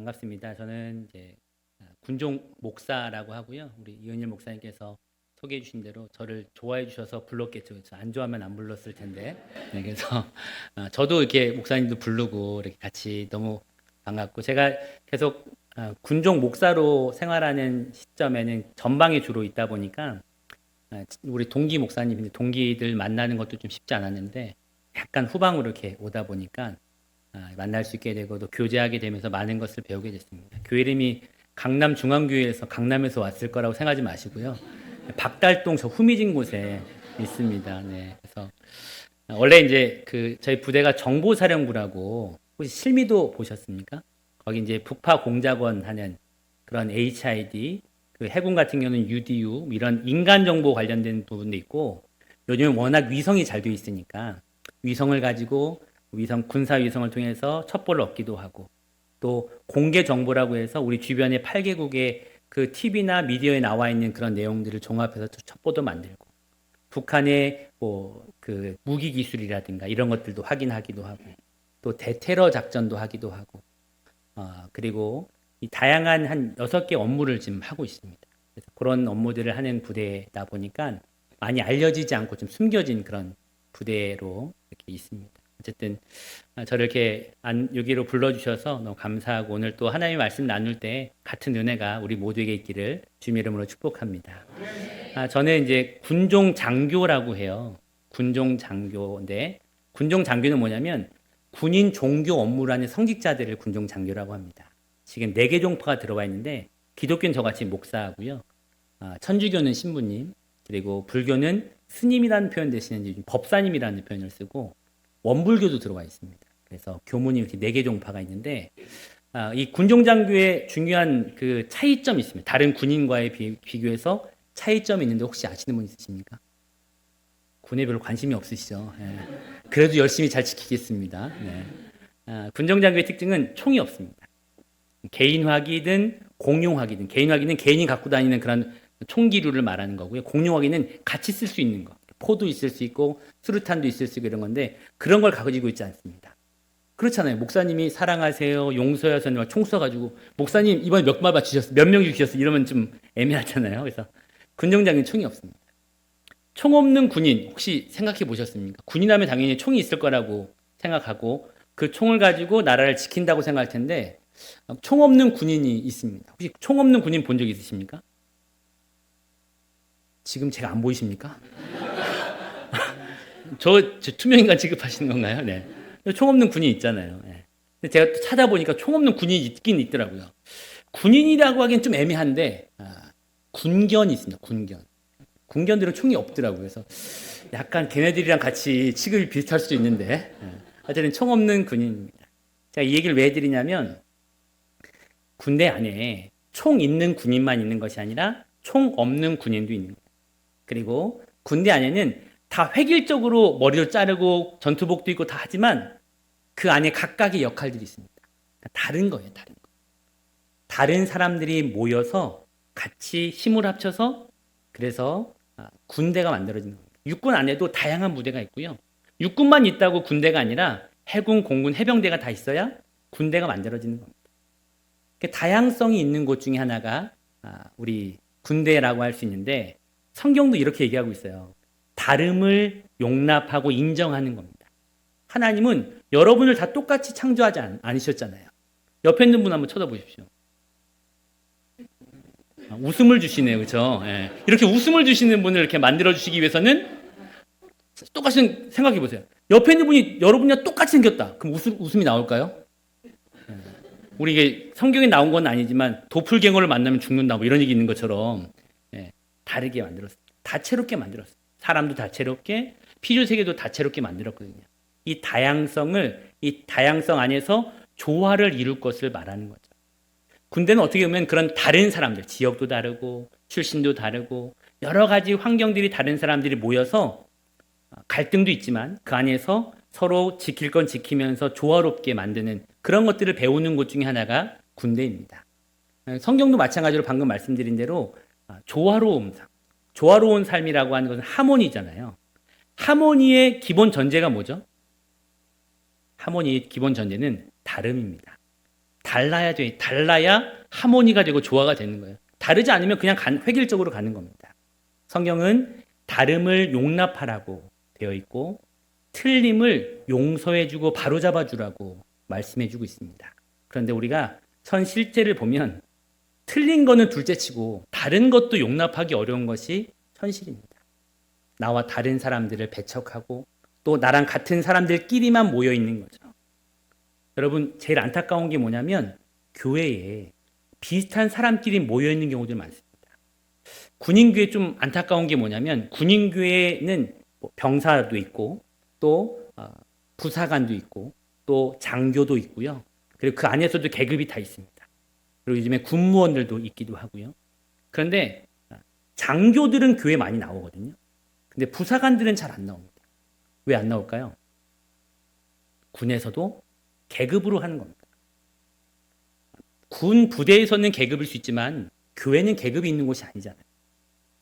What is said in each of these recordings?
반갑습니다. 저는 이제 군종 목사라고 하고요. 우리 이은일 목사님께서 소개해 주신 대로 저를 좋아해 주셔서 불렀겠죠. 그래서 안 좋아하면 안 불렀을 텐데. 네, 그래서 저도 이렇게 목사님도 부르고 이렇게 같이 너무 반갑고 제가 계속 군종 목사로 생활하는 시점에는 전방에 주로 있다 보니까 우리 동기 목사님, 동기들 만나는 것도 좀 쉽지 않았는데 약간 후방으로 이렇게 오다 보니까 만날 수 있게 되고 또 교제하게 되면서 많은 것을 배우게 됐습니다. 교회 이름이 강남중앙교회에서 강남에서 왔을 거라고 생각하지 마시고요. 박달동 저 후미진 곳에 있습니다. 네. 그래서 원래 이제 저희 부대가 정보사령부라고 혹시 실미도 보셨습니까? 거기 이제 북파 공작원 하는 그런 HID, 그 해군 같은 경우는 UDU 이런 인간 정보 관련된 부분도 있고 요즘은 워낙 위성이 잘 돼 있으니까 위성을 가지고 군사 위성을 통해서 첩보를 얻기도 하고 또 공개 정보라고 해서 우리 주변의 8개국의 그 TV나 미디어에 나와 있는 그런 내용들을 종합해서 첩보도 만들고 북한의 그 무기 기술이라든가 이런 것들도 확인하기도 하고 또 대테러 작전도 하기도 하고 그리고 이 다양한 한 6개 업무를 지금 하고 있습니다. 그래서 그런 업무들을 하는 부대다 보니까 많이 알려지지 않고 좀 숨겨진 그런 부대로 이렇게 있습니다. 어쨌든 저를 이렇게 여기로 불러주셔서 너무 감사하고 오늘 또 하나님의 말씀 나눌 때 같은 은혜가 우리 모두에게 있기를 주님의 이름으로 축복합니다. 저는 이제 군종 장교라고 해요. 군종 장교인데 군종 장교는 뭐냐면 군인 종교 업무라는 성직자들을 군종 장교라고 합니다. 지금 4개 종파가 들어와 있는데 기독교는 저같이 목사하고요. 천주교는 신부님, 그리고 불교는 스님이라는 표현 대신에 법사님이라는 표현을 쓰고 원불교도 들어와 있습니다. 그래서 교문이 이렇게 4개 종파가 있는데 이 군종장교의 중요한 그 차이점이 있습니다. 다른 군인과의 비교해서 차이점이 있는데 혹시 아시는 분 있으십니까? 군에 별로 관심이 없으시죠? 예. 그래도 열심히 잘 지키겠습니다. 네. 군종장교의 특징은 총이 없습니다. 개인화기든 공용화기든 개인화기는 개인이 갖고 다니는 그런 총기류를 말하는 거고요. 공용화기는 같이 쓸 수 있는 거. 포도 있을 수 있고 수류탄도 있을 수 있고 이런 건데 그런 걸 가지고 있지 않습니다. 그렇잖아요. 목사님이 사랑하세요, 용서하세요, 총 쏴가지고 목사님 이번에 몇 발 맞추셨어요, 몇 명 죽이셨어요 이러면 좀 애매하잖아요. 그래서 군정장교는 총이 없습니다. 총 없는 군인 혹시 생각해 보셨습니까? 군인하면 당연히 총이 있을 거라고 생각하고 그 총을 가지고 나라를 지킨다고 생각할 텐데 총 없는 군인이 있습니다. 혹시 총 없는 군인 본 적 있으십니까? 지금 제가 안 보이십니까? 저 투명인간 취급하시는 건가요? 네. 총 없는 군인 있잖아요. 네. 근데 제가 또 찾아보니까 총 없는 군인이 있긴 있더라고요. 군인이라고 하기엔 좀 애매한데 군견이 있습니다. 군견. 군견들은 총이 없더라고요. 그래서 약간 걔네들이랑 같이 취급이 비슷할 수도 있는데 어쨌든 총 없는 군인입니다. 제가 이 얘기를 왜 해드리냐면 군대 안에 총 있는 군인만 있는 것이 아니라 총 없는 군인도 있는 거예요. 그리고 군대 안에는 다 획일적으로 머리를 자르고 전투복도 입고 다 하지만 그 안에 각각의 역할들이 있습니다. 다른 거예요, 다른 거. 다른 사람들이 모여서 같이 힘을 합쳐서 그래서 군대가 만들어지는 겁니다. 육군 안에도 다양한 부대가 있고요. 육군만 있다고 군대가 아니라 해군, 공군, 해병대가 다 있어야 군대가 만들어지는 겁니다. 다양성이 있는 곳 중에 하나가 우리 군대라고 할 수 있는데 성경도 이렇게 얘기하고 있어요. 다름을 용납하고 인정하는 겁니다. 하나님은 여러분을 다 똑같이 창조하지 않으셨잖아요. 옆에 있는 분 한번 쳐다보십시오. 웃음을 주시네요. 그렇죠? 예. 이렇게 웃음을 주시는 분을 이렇게 만들어 주시기 위해서는 똑같이 생각해 보세요. 옆에 있는 분이 여러분이랑 똑같이 생겼다. 그럼 웃음이 나올까요? 우리 이게 성경에 나온 건 아니지만 도플갱어를 만나면 죽는다 뭐 이런 얘기 있는 것처럼 다르게 만들었어요. 다채롭게 만들었어요. 사람도 다채롭게, 피조 세계도 다채롭게 만들었거든요. 이 다양성 안에서 조화를 이룰 것을 말하는 거죠. 군대는 어떻게 보면 그런 다른 사람들, 지역도 다르고 출신도 다르고 여러 가지 환경들이 다른 사람들이 모여서 갈등도 있지만 그 안에서 서로 지킬 건 지키면서 조화롭게 만드는 그런 것들을 배우는 곳 중에 하나가 군대입니다. 성경도 마찬가지로 방금 말씀드린 대로 조화로운 삶이라고 하는 것은 하모니잖아요. 하모니의 기본 전제가 뭐죠? 하모니의 기본 전제는 다름입니다. 달라야 돼. 달라야 하모니가 되고 조화가 되는 거예요. 다르지 않으면 그냥 획일적으로 가는 겁니다. 성경은 다름을 용납하라고 되어 있고 틀림을 용서해주고 바로잡아주라고 말씀해주고 있습니다. 그런데 우리가 선 실제를 보면 틀린 거는 둘째치고 다른 것도 용납하기 어려운 것이 현실입니다. 나와 다른 사람들을 배척하고 또 나랑 같은 사람들끼리만 모여 있는 거죠. 여러분, 제일 안타까운 게 뭐냐면 교회에 비슷한 사람끼리 모여 있는 경우들이 많습니다. 군인교회 좀 안타까운 게 뭐냐면 군인교회는 병사도 있고 또 부사관도 있고 또 장교도 있고요. 그리고 그 안에서도 계급이 다 있습니다. 그리고 요즘에 군무원들도 있기도 하고요. 그런데 장교들은 교회 많이 나오거든요. 근데 부사관들은 잘 안 나옵니다. 왜 안 나올까요? 군에서도 계급으로 하는 겁니다. 군 부대에서는 계급일 수 있지만 교회는 계급이 있는 곳이 아니잖아요.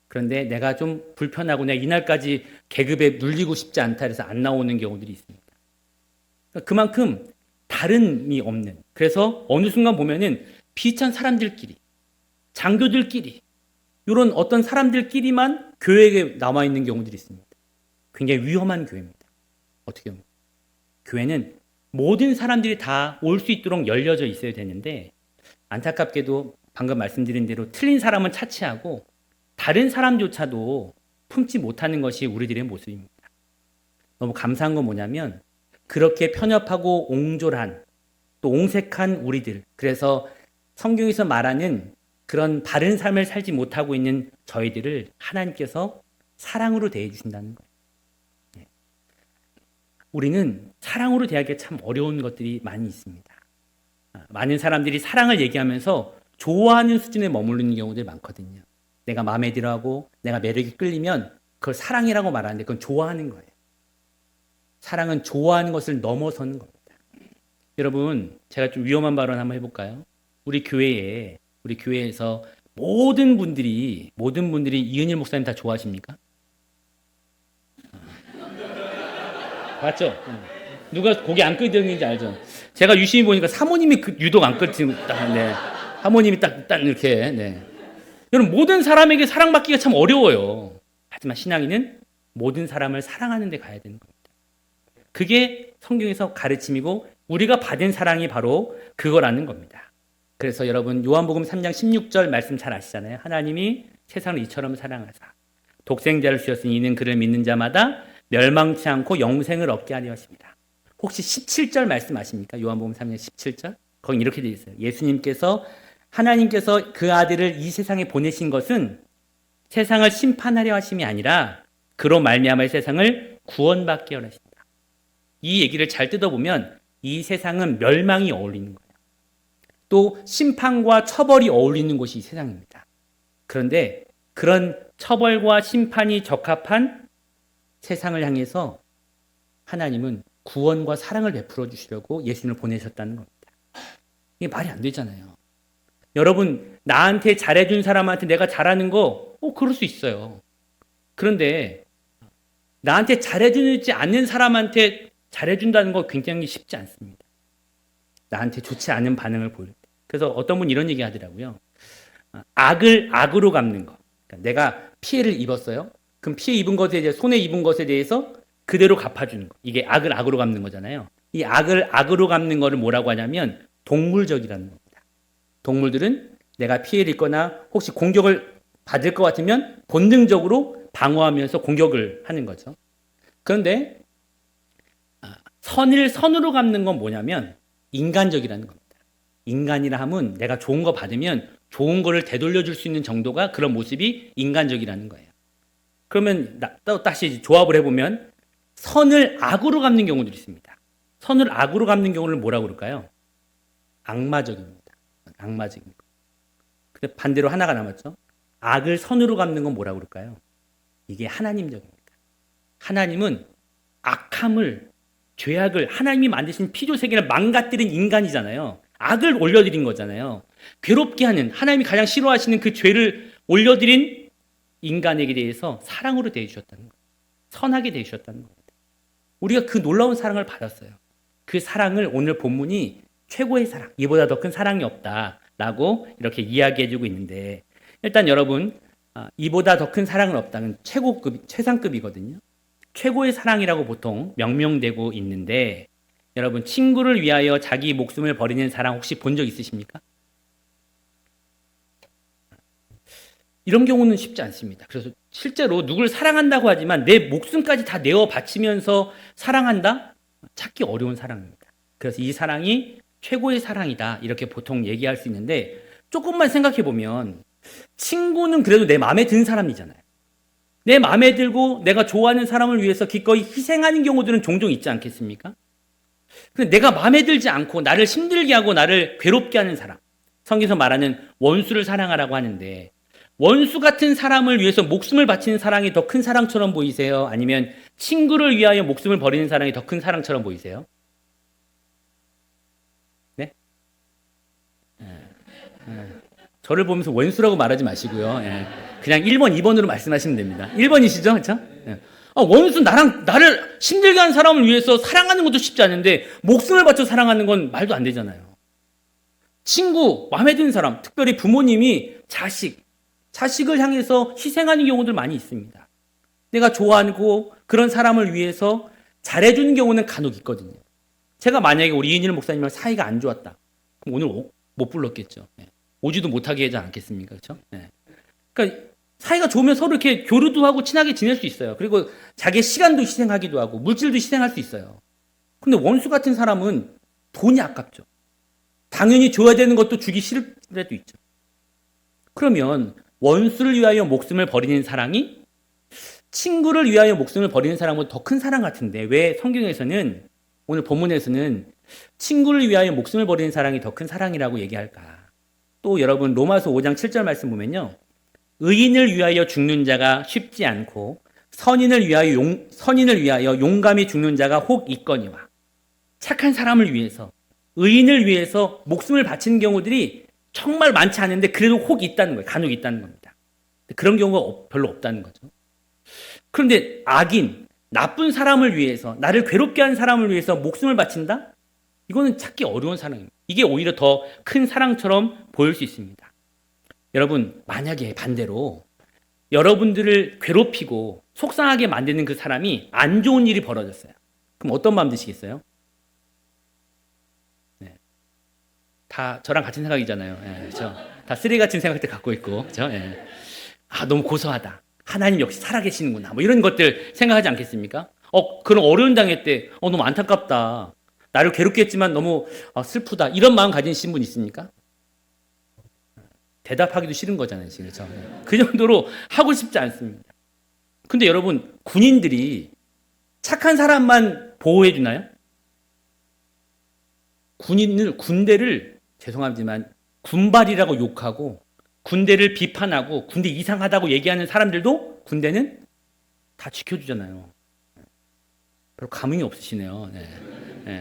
그런데 내가 좀 불편하고 내가 이날까지 계급에 눌리고 싶지 않다 해서 안 나오는 경우들이 있습니다. 그만큼 다름이 없는, 그래서 어느 순간 보면은 비슷한 사람들끼리, 장교들끼리, 이런 어떤 사람들끼리만 교회에 남아 있는 경우들이 있습니다. 굉장히 위험한 교회입니다. 어떻게 보면 교회는 모든 사람들이 다 올 수 있도록 열려져 있어야 되는데 안타깝게도 방금 말씀드린 대로 틀린 사람은 차치하고 다른 사람조차도 품지 못하는 것이 우리들의 모습입니다. 너무 감사한 건 뭐냐면 그렇게 편협하고 옹졸한 또 옹색한 우리들, 그래서 성경에서 말하는 그런 바른 삶을 살지 못하고 있는 저희들을 하나님께서 사랑으로 대해 주신다는 거예요. 우리는 사랑으로 대하기가 참 어려운 것들이 많이 있습니다. 많은 사람들이 사랑을 얘기하면서 좋아하는 수준에 머무르는 경우들이 많거든요. 내가 마음에 들어하고 내가 매력이 끌리면 그걸 사랑이라고 말하는데 그건 좋아하는 거예요. 사랑은 좋아하는 것을 넘어서는 겁니다. 여러분, 제가 좀 위험한 발언 한번 해볼까요? 우리 교회에서 모든 분들이 이은일 목사님 다 좋아하십니까? 맞죠? 누가 고개 안 끄덕이는지 알죠? 제가 유심히 보니까 사모님이 유독 안 끄덕이는, 네. 사모님이 딱 이렇게, 네. 여러분, 모든 사람에게 사랑받기가 참 어려워요. 하지만 신앙인은 모든 사람을 사랑하는 데 가야 되는 겁니다. 그게 성경에서 가르침이고 우리가 받은 사랑이 바로 그거라는 겁니다. 그래서 여러분, 요한복음 3장 16절 말씀 잘 아시잖아요. 하나님이 세상을 이처럼 사랑하사 독생자를 주셨으니 이는 그를 믿는 자마다 멸망치 않고 영생을 얻게 하려 하십니다. 혹시 17절 말씀 아십니까? 요한복음 3장 17절? 거기 이렇게 되어 있어요. 하나님께서 그 아들을 이 세상에 보내신 것은 세상을 심판하려 하심이 아니라 그로 말미암아 세상을 구원받게 하려 하십니다. 이 얘기를 잘 뜯어보면 이 세상은 멸망이 어울리는 거예요. 또 심판과 처벌이 어울리는 곳이 이 세상입니다. 그런데 그런 처벌과 심판이 적합한 세상을 향해서 하나님은 구원과 사랑을 베풀어 주시려고 예수님을 보내셨다는 겁니다. 이게 말이 안 되잖아요. 여러분, 나한테 잘해준 사람한테 내가 잘하는 거, 그럴 수 있어요. 그런데 나한테 잘해주지 않는 사람한테 잘해준다는 거 굉장히 쉽지 않습니다. 나한테 좋지 않은 반응을 보일 때. 그래서 어떤 분이 이런 얘기 하더라고요. 악을 악으로 갚는 거. 그러니까 내가 피해를 입었어요. 그럼 피해 입은 것에 대해 손해 입은 것에 대해서 그대로 갚아주는 거. 이게 악을 악으로 갚는 거잖아요. 이 악을 악으로 갚는 거를 뭐라고 하냐면 동물적이라는 겁니다. 동물들은 내가 피해를 입거나 혹시 공격을 받을 것 같으면 본능적으로 방어하면서 공격을 하는 거죠. 그런데 선을 선으로 갚는 건 뭐냐면 인간적이라는 겁니다. 인간이라 하면 내가 좋은 거 받으면 좋은 거를 되돌려 줄 수 있는 정도가 그런 모습이 인간적이라는 거예요. 그러면 또 다시 조합을 해보면 선을 악으로 갚는 경우들이 있습니다. 선을 악으로 갚는 경우를 뭐라고 그럴까요? 악마적입니다. 악마적인 거. 근데 반대로 하나가 남았죠. 악을 선으로 갚는 건 뭐라고 그럴까요? 이게 하나님적입니다. 하나님은 악함을, 죄악을, 하나님이 만드신 피조세계를 망가뜨린 인간이잖아요. 악을 올려드린 거잖아요. 괴롭게 하는, 하나님이 가장 싫어하시는 그 죄를 올려드린 인간에게 대해서 사랑으로 대해주셨다는 거예요. 선하게 대해주셨다는 겁니다. 우리가 그 놀라운 사랑을 받았어요. 그 사랑을 오늘 본문이 최고의 사랑, 이보다 더 큰 사랑이 없다라고 이렇게 이야기해주고 있는데, 일단 여러분, 이보다 더 큰 사랑은 없다는 최고급, 최상급이거든요. 최고의 사랑이라고 보통 명명되고 있는데, 여러분, 친구를 위하여 자기 목숨을 버리는 사랑 혹시 본 적 있으십니까? 이런 경우는 쉽지 않습니다. 그래서 실제로 누굴 사랑한다고 하지만 내 목숨까지 다 내어 바치면서 사랑한다? 찾기 어려운 사랑입니다. 그래서 이 사랑이 최고의 사랑이다, 이렇게 보통 얘기할 수 있는데, 조금만 생각해 보면 친구는 그래도 내 마음에 든 사람이잖아요. 내 마음에 들고 내가 좋아하는 사람을 위해서 기꺼이 희생하는 경우들은 종종 있지 않겠습니까? 근데 내가 마음에 들지 않고 나를 힘들게 하고 나를 괴롭게 하는 사람, 성경에서 말하는 원수를 사랑하라고 하는데, 원수 같은 사람을 위해서 목숨을 바치는 사랑이 더 큰 사랑처럼 보이세요? 아니면 친구를 위하여 목숨을 버리는 사랑이 더 큰 사랑처럼 보이세요? 네? 저를 보면서 원수라고 말하지 마시고요. 그냥 1번, 2번으로 말씀하시면 됩니다. 1번이시죠? 그렇죠? 원수, 나를 힘들게 하는 사람을 위해서 사랑하는 것도 쉽지 않은데 목숨을 바쳐 사랑하는 건 말도 안 되잖아요. 친구, 마음에 드는 사람, 특별히 부모님이 자식을 향해서 희생하는 경우들 많이 있습니다. 내가 좋아하고 그런 사람을 위해서 잘해주는 경우는 간혹 있거든요. 제가 만약에 우리 이인일 목사님이랑 사이가 안 좋았다, 그럼 오늘 못 불렀겠죠. 오지도 못하게 하지 않겠습니까? 그렇죠? 그러니까 사이가 좋으면 서로 이렇게 교류도 하고 친하게 지낼 수 있어요. 그리고 자기의 시간도 희생하기도 하고 물질도 희생할 수 있어요. 근데 원수 같은 사람은 돈이 아깝죠. 당연히 줘야 되는 것도 주기 싫을 때도 있죠. 그러면 원수를 위하여 목숨을 버리는 사랑이 친구를 위하여 목숨을 버리는 사랑보다 더 큰 사랑 같은데, 왜 성경에서는, 오늘 본문에서는 친구를 위하여 목숨을 버리는 사랑이 더 큰 사랑이라고 얘기할까? 또 여러분, 로마서 5장 7절 말씀 보면요, 의인을 위하여 죽는 자가 쉽지 않고 선인을 위하여 용감히 죽는 자가 혹 있거니와. 착한 사람을 위해서, 의인을 위해서 목숨을 바치는 경우들이 정말 많지 않은데 그래도 혹 있다는 거예요. 간혹 있다는 겁니다. 그런 경우가 별로 없다는 거죠. 그런데 악인, 나쁜 사람을 위해서, 나를 괴롭게 하는 사람을 위해서 목숨을 바친다? 이거는 찾기 어려운 사랑입니다. 이게 오히려 더 큰 사랑처럼 보일 수 있습니다. 여러분, 만약에 반대로 여러분들을 괴롭히고 속상하게 만드는 그 사람이 안 좋은 일이 벌어졌어요. 그럼 어떤 마음 드시겠어요? 다 저랑 같은 생각이잖아요. 그렇죠? 다 쓰레기 같은 생각들 갖고 있고, 그렇죠? 너무 고소하다. 하나님 역시 살아계시는구나. 뭐 이런 것들 생각하지 않겠습니까? 그런 어려운 당할 때, 너무 안타깝다. 나를 괴롭게 했지만 너무 슬프다. 이런 마음 가지신 분 있습니까? 대답하기도 싫은 거잖아요, 지금. 그렇죠? 그 정도로 하고 싶지 않습니다. 근데 여러분, 군인들이 착한 사람만 보호해 주나요? 군대를, 죄송하지만 군발이라고 욕하고 군대를 비판하고 군대 이상하다고 얘기하는 사람들도 군대는 다 지켜주잖아요. 별로 감흥이 없으시네요.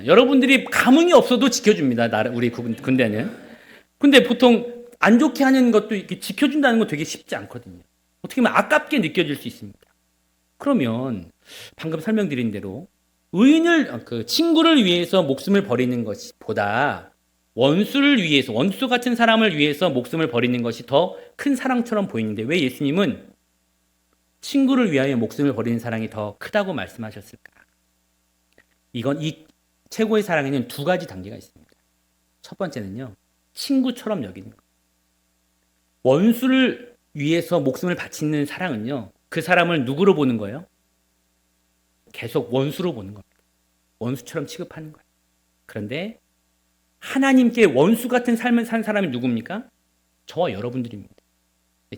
여러분들이 감흥이 없어도 지켜줍니다. 우리 군대는. 근데 보통 안 좋게 하는 것도 이렇게 지켜준다는 건 되게 쉽지 않거든요. 어떻게 보면 아깝게 느껴질 수 있습니다. 그러면 방금 설명드린 대로 친구를 위해서 목숨을 버리는 것보다 원수를 위해서, 원수 같은 사람을 위해서 목숨을 버리는 것이 더 큰 사랑처럼 보이는데, 왜 예수님은 친구를 위하여 목숨을 버리는 사랑이 더 크다고 말씀하셨을까? 이 최고의 사랑에는 두 가지 단계가 있습니다. 첫 번째는요, 친구처럼 여기는 것. 원수를 위해서 목숨을 바치는 사랑은요, 그 사람을 누구로 보는 거예요? 계속 원수로 보는 겁니다. 원수처럼 취급하는 거예요. 그런데 하나님께 원수 같은 삶을 산 사람이 누굽니까? 저와 여러분들입니다.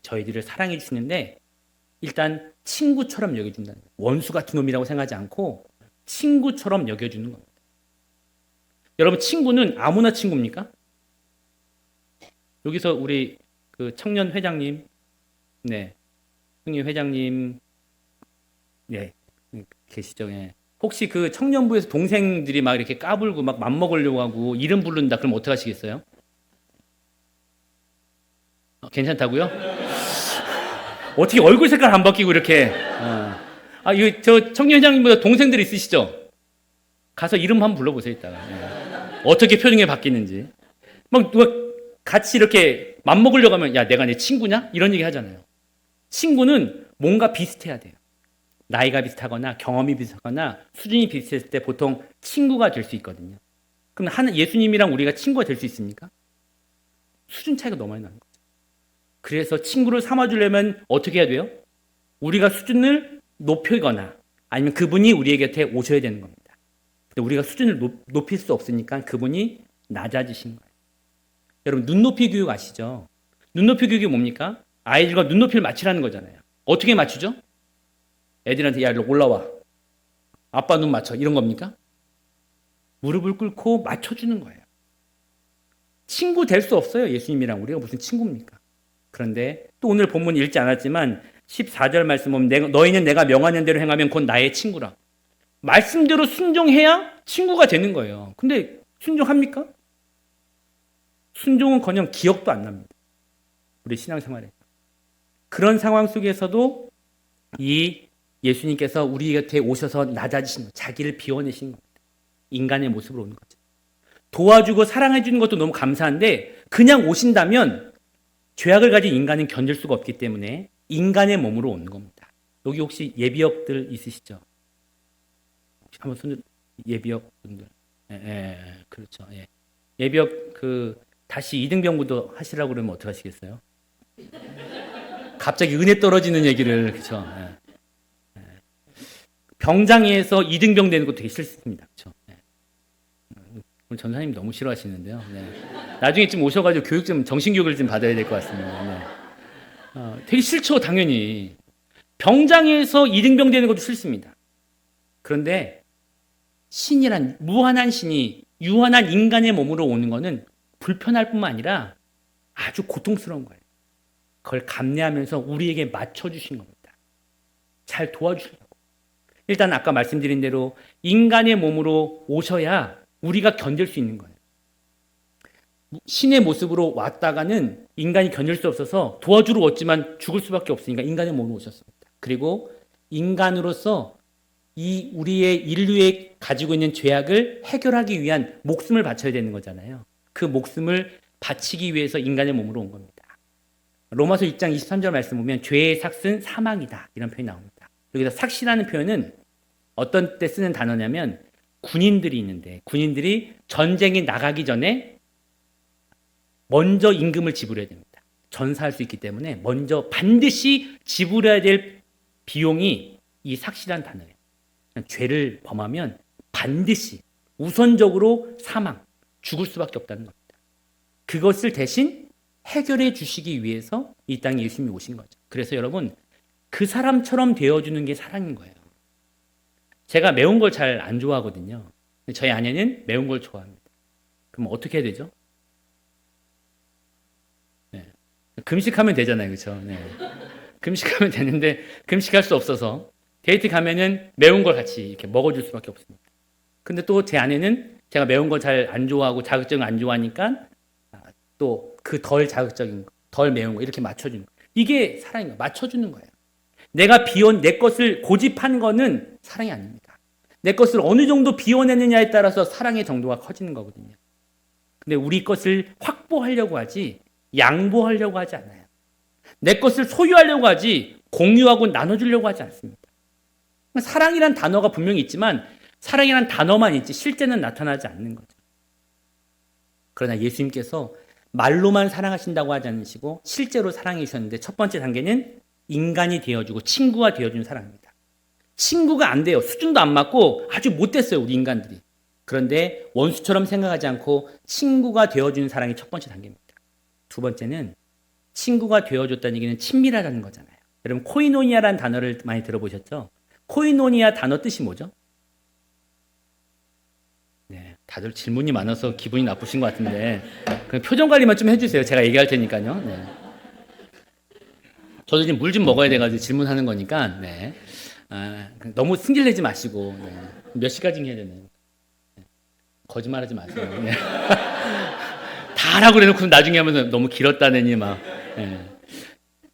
저희들을 사랑해 주시는데 일단 친구처럼 여겨준다는 거예요. 원수 같은 놈이라고 생각하지 않고 친구처럼 여겨주는 겁니다. 여러분, 친구는 아무나 친구입니까? 여기서 우리 그 청년 회장님, 청년 회장님, 계시죠? 혹시 그 청년부에서 동생들이 막 이렇게 까불고 막 맘먹으려고 하고 이름 부른다, 그럼 어떻게 하시겠어요? 괜찮다고요? 어떻게 얼굴 색깔 안 바뀌고 이렇게. 저 청년 회장님보다 동생들 있으시죠? 가서 이름 한번 불러보세요, 이따가. 어떻게 표정이 바뀌는지. 막 누가 같이 이렇게 맘먹으려고 하면 야, 내가 내 친구냐? 이런 얘기 하잖아요. 친구는 뭔가 비슷해야 돼요. 나이가 비슷하거나 경험이 비슷하거나 수준이 비슷했을 때 보통 친구가 될 수 있거든요. 그럼 예수님이랑 우리가 친구가 될 수 있습니까? 수준 차이가 너무 많이 나는 거죠. 그래서 친구를 삼아주려면 어떻게 해야 돼요? 우리가 수준을 높이거나 아니면 그분이 우리의 곁에 오셔야 되는 겁니다. 근데 우리가 수준을 높일 수 없으니까 그분이 낮아지신 거예요. 여러분 눈높이 교육 아시죠? 눈높이 교육이 뭡니까? 아이들과 눈높이를 맞추라는 거잖아요. 어떻게 맞추죠? 애들한테 야, 올라와. 아빠 눈 맞춰. 이런 겁니까? 무릎을 꿇고 맞춰주는 거예요. 친구 될 수 없어요. 예수님이랑 우리가 무슨 친구입니까? 그런데 또 오늘 본문 읽지 않았지만 14절 말씀 보면 너희는 내가 명하는 대로 행하면 곧 나의 친구라. 말씀대로 순종해야 친구가 되는 거예요. 근데 순종합니까? 순종은커녕 기억도 안 납니다. 우리 신앙생활에. 그런 상황 속에서도 이 예수님께서 우리 곁에 오셔서 낮아지신 것, 자기를 비워내신 겁니다. 인간의 모습으로 오는 거죠. 도와주고 사랑해 주는 것도 너무 감사한데 그냥 오신다면 죄악을 가진 인간은 견딜 수가 없기 때문에 인간의 몸으로 오는 겁니다. 여기 혹시 예비역들 있으시죠? 한번 손 예비역 분들. 그렇죠. 예. 예비역 다시 2등병부도 하시라고 그러면 어떻게 하시겠어요? 갑자기 은혜 떨어지는 얘기를 그렇죠. 병장에서 2등병 되는 것도 되게 싫습니다. 그렇죠. 오늘 전사님 너무 싫어하시는데요. 나중에 좀 오셔가지고 정신교육을 좀 받아야 될 것 같습니다. 되게 싫죠, 당연히. 병장에서 2등병 되는 것도 싫습니다. 그런데 신이란 무한한 신이 유한한 인간의 몸으로 오는 것은 불편할 뿐만 아니라 아주 고통스러운 거예요. 그걸 감내하면서 우리에게 맞춰주신 겁니다. 잘 도와주시려고. 일단 아까 말씀드린 대로 인간의 몸으로 오셔야 우리가 견딜 수 있는 거예요. 신의 모습으로 왔다가는 인간이 견딜 수 없어서 도와주러 왔지만 죽을 수밖에 없으니까 인간의 몸으로 오셨습니다. 그리고 인간으로서 이 우리의 인류에 가지고 있는 죄악을 해결하기 위한 목숨을 바쳐야 되는 거잖아요. 그 목숨을 바치기 위해서 인간의 몸으로 온 겁니다. 로마서 6장 23절 말씀 보면 죄의 삭은 사망이다 이런 표현이 나옵니다. 여기서 삭이라는 표현은 어떤 때 쓰는 단어냐면 군인들이 있는데 군인들이 전쟁에 나가기 전에 먼저 임금을 지불해야 됩니다. 전사할 수 있기 때문에 먼저 반드시 지불해야 될 비용이 이 삭이라는 단어예요. 죄를 범하면 반드시 우선적으로 사망, 죽을 수밖에 없다는 겁니다. 그것을 대신 해결해 주시기 위해서 이 땅에 예수님이 오신 거죠. 그래서 여러분 그 사람처럼 되어주는 게 사랑인 거예요. 제가 매운 걸 잘 안 좋아하거든요. 저희 아내는 매운 걸 좋아합니다. 그럼 어떻게 해야 되죠? 금식하면 되잖아요. 그렇죠? 금식하면 되는데 금식할 수 없어서 데이트 가면은 매운 걸 같이 이렇게 먹어줄 수밖에 없습니다. 근데 또 제 아내는 제가 매운 걸 잘 안 좋아하고 자극적인 거 안 좋아하니까 또 그 덜 자극적인 거, 덜 매운 거 이렇게 맞춰주는 거. 이게 사랑인 거예요. 맞춰주는 거예요. 내가 내 것을 고집한 거는 사랑이 아닙니다. 내 것을 어느 정도 비워내느냐에 따라서 사랑의 정도가 커지는 거거든요. 근데 우리 것을 확보하려고 하지 양보하려고 하지 않아요. 내 것을 소유하려고 하지 공유하고 나눠주려고 하지 않습니다. 사랑이란 단어가 분명히 있지만 사랑이란 단어만 있지 실제는 나타나지 않는 거죠. 그러나 예수님께서 말로만 사랑하신다고 하지 않으시고 실제로 사랑해 주셨는데 첫 번째 단계는 인간이 되어주고 친구가 되어주는 사랑입니다. 친구가 안 돼요. 수준도 안 맞고 아주 못됐어요. 우리 인간들이. 그런데 원수처럼 생각하지 않고 친구가 되어주는 사랑이 첫 번째 단계입니다. 두 번째는 친구가 되어줬다는 얘기는 친밀하다는 거잖아요. 여러분 코이노니아라는 단어를 많이 들어보셨죠? 코이노니아 단어 뜻이 뭐죠? 다들 질문이 많아서 기분이 나쁘신 것 같은데 그냥 표정 관리만 좀 해주세요. 제가 얘기할 테니까요. 저도 지금 물 좀 먹어야 돼가지고 질문하는 거니까 너무 승질내지 마시고 몇 시까지 해야 되나요? 거짓말하지 마세요. 다 하라고 그래놓고 나중에 하면서 너무 길었다느니 막.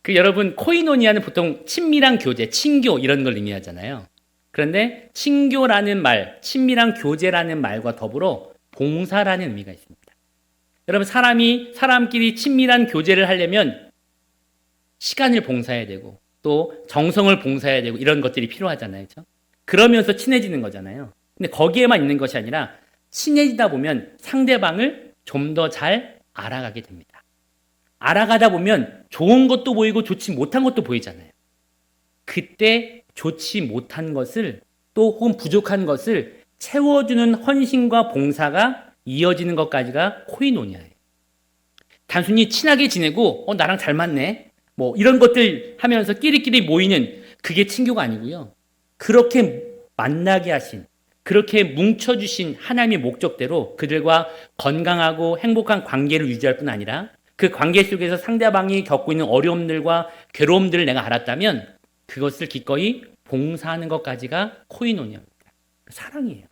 여러분 코이노니아는 보통 친밀한 교제, 친교 이런 걸 의미하잖아요. 그런데 친교라는 말, 친밀한 교제라는 말과 더불어 봉사라는 의미가 있습니다. 여러분, 사람끼리 친밀한 교제를 하려면 시간을 봉사해야 되고 또 정성을 봉사해야 되고 이런 것들이 필요하잖아요. 그렇죠? 그러면서 친해지는 거잖아요. 근데 거기에만 있는 것이 아니라 친해지다 보면 상대방을 좀 더 잘 알아가게 됩니다. 알아가다 보면 좋은 것도 보이고 좋지 못한 것도 보이잖아요. 그때 좋지 못한 것을 또 혹은 부족한 것을 채워주는 헌신과 봉사가 이어지는 것까지가 코이노니아예요. 단순히 친하게 지내고 나랑 잘 맞네 뭐 이런 것들 하면서 끼리끼리 모이는 그게 친교가 아니고요. 그렇게 만나게 하신, 그렇게 뭉쳐주신 하나님의 목적대로 그들과 건강하고 행복한 관계를 유지할 뿐 아니라 그 관계 속에서 상대방이 겪고 있는 어려움들과 괴로움들을 내가 알았다면 그것을 기꺼이 봉사하는 것까지가 코이노니아입니다. 사랑이에요.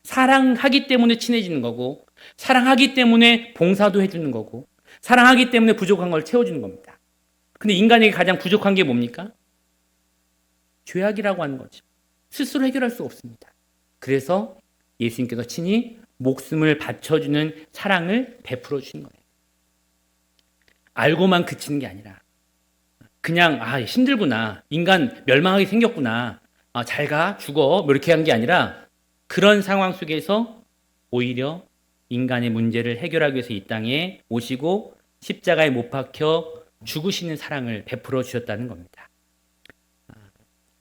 사랑하기 때문에 친해지는 거고, 사랑하기 때문에 봉사도 해주는 거고, 사랑하기 때문에 부족한 걸 채워주는 겁니다. 근데 인간에게 가장 부족한 게 뭡니까? 죄악이라고 하는 거죠. 스스로 해결할 수 없습니다. 그래서 예수님께서 친히 목숨을 바쳐주는 사랑을 베풀어 주신 거예요. 알고만 그치는 게 아니라 그냥 힘들구나, 인간 멸망하게 생겼구나, 잘 가, 죽어 뭐 이렇게 한 게 아니라 그런 상황 속에서 오히려 인간의 문제를 해결하기 위해서 이 땅에 오시고 십자가에 못 박혀 죽으시는 사랑을 베풀어 주셨다는 겁니다.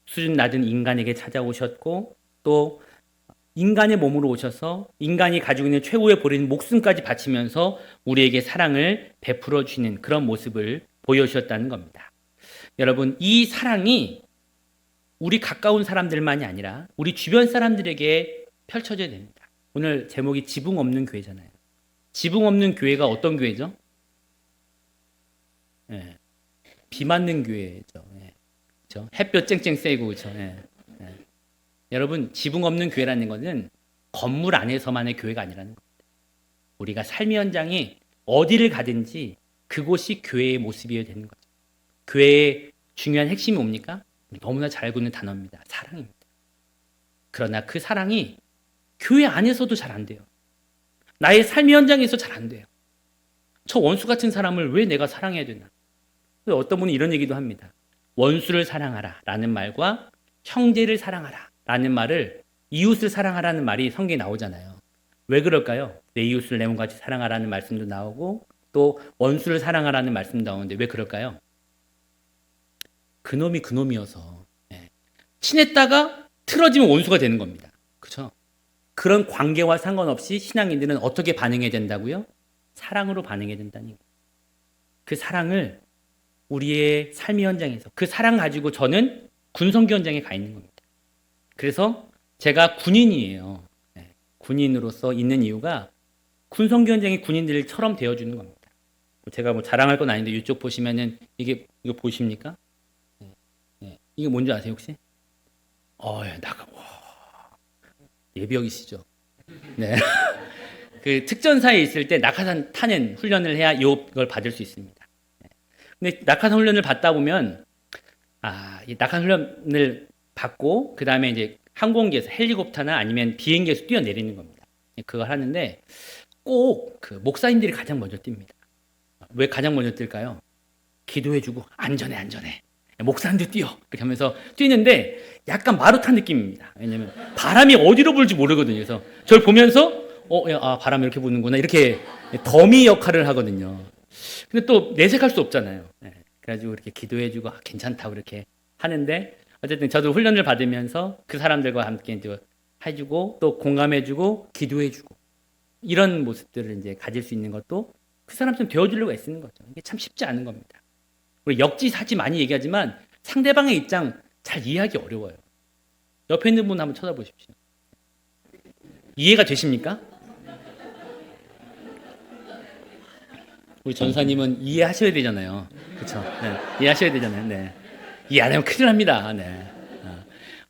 수준 낮은 인간에게 찾아오셨고 또 인간의 몸으로 오셔서 인간이 가지고 있는 최후의 보리인 목숨까지 바치면서 우리에게 사랑을 베풀어 주시는 그런 모습을 보여주셨다는 겁니다. 여러분, 이 사랑이 우리 가까운 사람들만이 아니라 우리 주변 사람들에게 펼쳐져야 됩니다. 오늘 제목이 지붕 없는 교회잖아요. 지붕 없는 교회가 어떤 교회죠? 네. 비 맞는 교회죠. 네. 그렇죠? 햇볕 쨍쨍 쐬고 그렇죠? 네. 네. 여러분, 지붕 없는 교회라는 것은 건물 안에서만의 교회가 아니라는 겁니다. 우리가 삶의 현장에 어디를 가든지 그곳이 교회의 모습이어야 되는 거죠. 교회의 중요한 핵심이 뭡니까? 너무나 잘 알고 있는 단어입니다. 사랑입니다. 그러나 그 사랑이 교회 안에서도 잘 안 돼요. 나의 삶의 현장에서 잘 안 돼요. 저 원수 같은 사람을 왜 내가 사랑해야 되나? 어떤 분이 이런 얘기도 합니다. 원수를 사랑하라 라는 말과 형제를 사랑하라 라는 말을 이웃을 사랑하라는 말이 성경에 나오잖아요. 왜 그럴까요? 내 이웃을 내 몸같이 사랑하라는 말씀도 나오고 또 원수를 사랑하라는 말씀도 나오는데 왜 그럴까요? 그놈이 그놈이어서 친했다가 틀어지면 원수가 되는 겁니다. 그렇죠? 그런 관계와 상관없이 신앙인들은 어떻게 반응해야 된다고요? 사랑으로 반응해야 된다는 거예요. 그 사랑을 우리의 삶의 현장에서 그 사랑 가지고 저는 군성교 현장에 가 있는 겁니다. 그래서 제가 군인이에요. 군인으로서 있는 이유가 군성교 현장의 군인들처럼 되어주는 겁니다. 제가 뭐 자랑할 건 아닌데 이쪽 보시면은 이거 보십니까? 이게 뭔지 아세요 혹시? 예비역이시죠? 네. 그 특전사에 있을 때 낙하산 타는 훈련을 해야 이걸 받을 수 있습니다. 근데 낙하산 훈련을 받다 보면 이 낙하산 훈련을 받고 그 다음에 이제 항공기에서 헬리콥터나 아니면 비행기에서 뛰어내리는 겁니다. 그걸 하는데 꼭 그 목사님들이 가장 먼저 뜁니다. 왜 가장 먼저 뛸까요? 기도해주고 안전해. 목사님들 뛰어 이렇게 하면서 뛰는데 약간 마루 탄 느낌입니다. 왜냐면 바람이 어디로 불지 모르거든요. 그래서 저를 보면서 바람이 이렇게 부는구나 이렇게 더미 역할을 하거든요. 근데 또 내색할 수 없잖아요. 그래가지고 이렇게 기도해주고 괜찮다고 이렇게 하는데 어쨌든 저도 훈련을 받으면서 그 사람들과 함께 이제 해주고 또 공감해주고 기도해주고 이런 모습들을 이제 가질 수 있는 것도 그 사람처럼 되어주려고 애쓰는 거죠. 이게 참 쉽지 않은 겁니다. 우리 역지사지 많이 얘기하지만 상대방의 입장 잘 이해하기 어려워요. 옆에 있는 분 한번 쳐다보십시오. 이해가 되십니까? 우리 전사님은 이해하셔야 되잖아요. 그렇죠? 네, 이해하셔야 되잖아요. 네. 이해 안 하면 큰일 납니다. 네.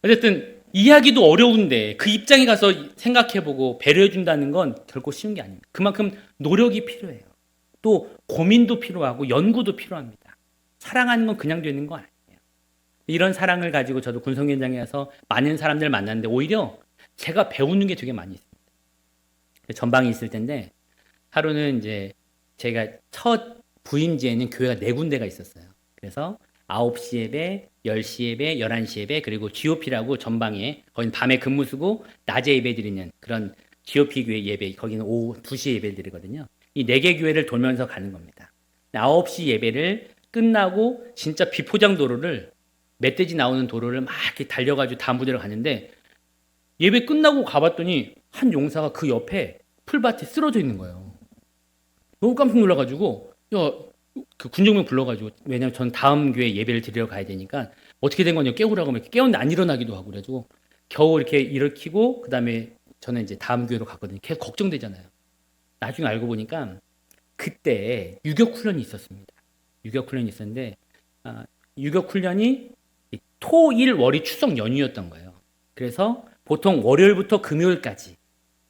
어쨌든 이해하기도 어려운데 그 입장에 가서 생각해보고 배려해준다는 건 결코 쉬운 게 아닙니다. 그만큼 노력이 필요해요. 또 고민도 필요하고 연구도 필요합니다. 사랑하는 건 그냥 되는 거 아니에요. 이런 사랑을 가지고 저도 군성현장에 가서 많은 사람들 만났는데 오히려 제가 배우는 게 되게 많이 있습니다. 전방에 있을 텐데 하루는 이제 제가 첫 부임지에는 교회가 네 군데가 있었어요. 그래서 9시 예배, 10시 예배, 11시 예배, 그리고 GOP라고 전방에 거기는 밤에 근무 쓰고 낮에 예배 드리는 그런 GOP 교회 예배, 거기는 오후 2시에 예배 드리거든요. 이 네 개 교회를 돌면서 가는 겁니다. 9시 예배를 끝나고 진짜 비포장 도로를 멧돼지 나오는 도로를 막 이렇게 달려가지고 다음 부대로 가는데 예배 끝나고 가봤더니 한 용사가 그 옆에 풀밭에 쓰러져 있는 거예요. 너무 깜짝 놀라가지고 그 군종명 불러가지고 왜냐면 전 다음 교회 예배를 드리러 가야 되니까 어떻게 된 거냐 깨우라고 하면 깨웠는데 안 일어나기도 하고 그래가지고 겨우 이렇게 일으키고 그 다음에 저는 이제 다음 교회로 갔거든요. 계속 걱정되잖아요. 나중에 알고 보니까 그때 유격훈련이 있었습니다. 유격훈련이 있었는데 유격훈련이 토, 일, 월이 추석 연휴였던 거예요. 그래서 보통 월요일부터 금요일까지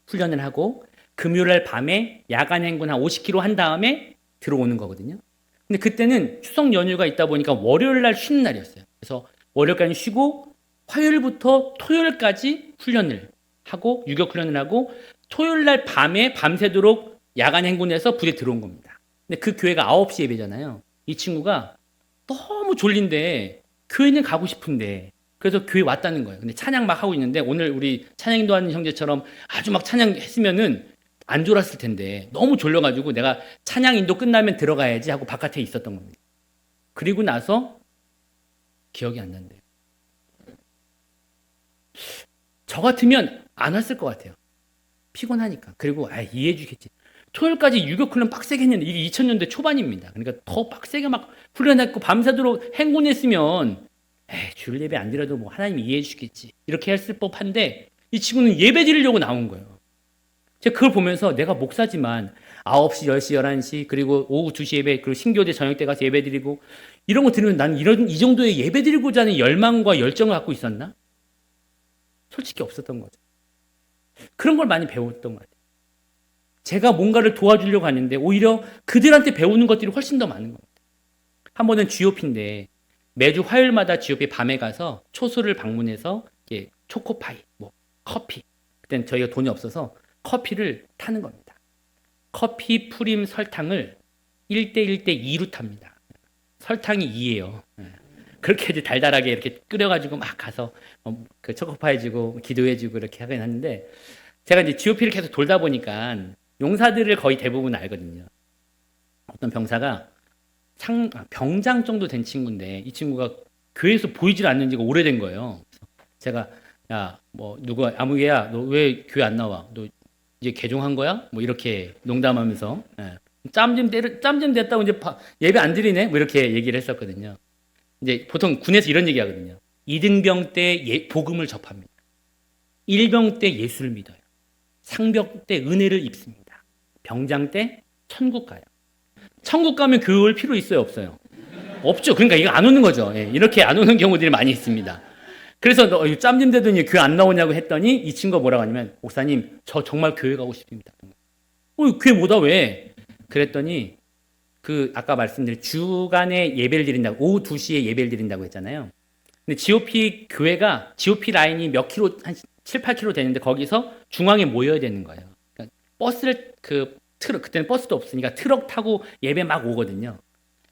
훈련을 하고 금요일 밤에 야간 행군 한 50km 한 다음에 들어오는 거거든요. 근데 그때는 추석 연휴가 있다 보니까 월요일 날 쉬는 날이었어요. 그래서 월요일까지 쉬고 화요일부터 토요일까지 훈련을 하고 유격 훈련을 하고 토요일 날 밤에 밤새도록 야간 행군해서 부대 들어온 겁니다. 근데 그 교회가 9시 예배잖아요. 이 친구가 너무 졸린데 교회는 가고 싶은데 그래서 교회 왔다는 거예요. 근데 찬양 막 하고 있는데 오늘 우리 찬양 인도하는 형제처럼 아주 막 찬양했으면은 안 졸았을 텐데 너무 졸려가지고 내가 찬양 인도 끝나면 들어가야지 하고 바깥에 있었던 겁니다. 그리고 나서 기억이 안 난대요. 저 같으면 안 왔을 것 같아요. 피곤하니까. 그리고 이해해 주겠지. 토요일까지 유격 훈련 빡세게 했는데 이게 2000년대 초반입니다. 그러니까 더 빡세게 막 훈련했고 밤새도록 행군했으면 주일 예배 안 드려도 뭐 하나님 이해해 주겠지. 이렇게 했을 법한데 이 친구는 예배 드리려고 나온 거예요. 제가 그걸 보면서 내가 목사지만 9시, 10시, 11시 그리고 오후 2시 예배 그리고 신교대 저녁 때 가서 예배 드리고 이런 거 들으면 나는 이 정도의 예배 드리고자 하는 열망과 열정을 갖고 있었나? 솔직히 없었던 거죠. 그런 걸 많이 배웠던 것 같아요. 제가 뭔가를 도와주려고 하는데 오히려 그들한테 배우는 것들이 훨씬 더 많은 것 같아요. 한 번은 GOP인데 매주 화요일마다 GOP 밤에 가서 초소를 방문해서 초코파이, 뭐 커피 그때는 저희가 돈이 없어서 커피를 타는 겁니다. 커피, 프림, 설탕을 1대 2로 탑니다. 설탕이 2예요. 그렇게 이제 달달하게 이렇게 끓여가지고 막 가서 그 초코파이 주고 기도해주고 이렇게 하긴 하는데 제가 이제 GOP를 계속 돌다 보니까 용사들을 거의 대부분 알거든요. 어떤 병사가 병장 정도 된 친구인데 이 친구가 교회에서 보이질 않는 지가 오래된 거예요. 그래서 제가 누구 아무개야 너 왜 교회 안 나와? 너 이제 개종한 거야? 뭐 이렇게 농담하면서 짬 좀 됐다고 이제 예배 안 드리네? 뭐 이렇게 얘기를 했었거든요. 이제 보통 군에서 이런 얘기 하거든요. 2등병 때 복음을 접합니다. 1병 때 예수를 믿어요. 상병 때 은혜를 입습니다. 병장 때 천국 가요. 천국 가면 교회 올 필요 있어요? 없어요? 없죠. 그러니까 이거 안 오는 거죠. 이렇게 안 오는 경우들이 많이 있습니다. 그래서 너 짬좀 되더니 교회 안 나오냐고 했더니 이 친구가 뭐라고 하냐면 목사님 저 정말 교회 가고 싶습니다. 교회 못 와 왜? 그랬더니 아까 말씀드린 주간에 예배를 드린다고 오후 2시에 예배를 드린다고 했잖아요. 근데 GOP 교회가 GOP 라인이 몇 킬로 한 7, 8킬로 되는데 거기서 중앙에 모여야 되는 거예요. 그러니까 버스를 트럭 그때는 버스도 없으니까 트럭 타고 예배 막 오거든요.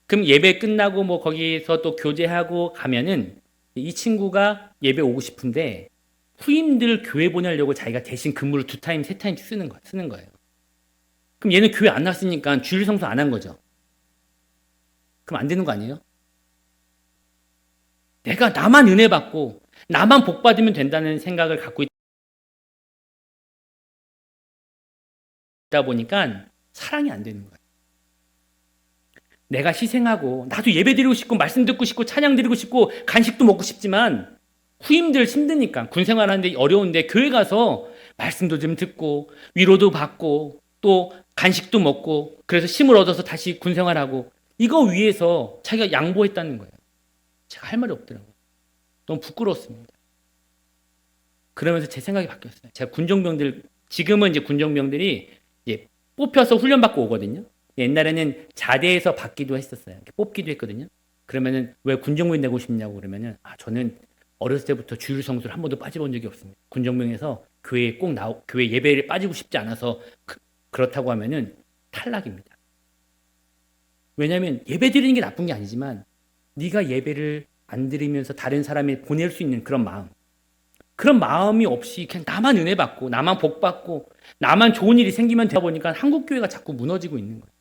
그럼 예배 끝나고 뭐 거기서 또 교제하고 가면은 이 친구가 예배 오고 싶은데 후임들 교회 보내려고 자기가 대신 근무를 2타임, 3타임 쓰는 거예요. 그럼 얘는 교회 안 났으니까 주일 성수 안 한 거죠. 그럼 안 되는 거 아니에요? 내가 나만 은혜 받고 나만 복 받으면 된다는 생각을 갖고 있다 보니까 사랑이 안 되는 거예요. 내가 희생하고 나도 예배 드리고 싶고 말씀 듣고 싶고 찬양 드리고 싶고 간식도 먹고 싶지만 후임들 힘드니까 군 생활하는데 어려운데 교회 가서 말씀도 좀 듣고 위로도 받고 또 간식도 먹고 그래서 힘을 얻어서 다시 군 생활하고 이거 위해서 자기가 양보했다는 거예요. 제가 할 말이 없더라고요. 너무 부끄러웠습니다. 그러면서 제 생각이 바뀌었어요. 제가 지금은 이제 군종병들이 이제 뽑혀서 훈련받고 오거든요. 옛날에는 자대에서 받기도 했었어요. 뽑기도 했거든요. 그러면은 왜 군종병 되고 싶냐고 그러면은 저는 어렸을 때부터 주일 성수를 한 번도 빠져본 적이 없습니다. 군종병에서 교회에 교회 예배를 빠지고 싶지 않아서 그렇다고 하면은 탈락입니다. 왜냐하면 예배 드리는 게 나쁜 게 아니지만 네가 예배를 안 드리면서 다른 사람이 보낼 수 있는 그런 마음이 없이 그냥 나만 은혜 받고 나만 복 받고 나만 좋은 일이 생기면 되다 보니까 한국 교회가 자꾸 무너지고 있는 거예요.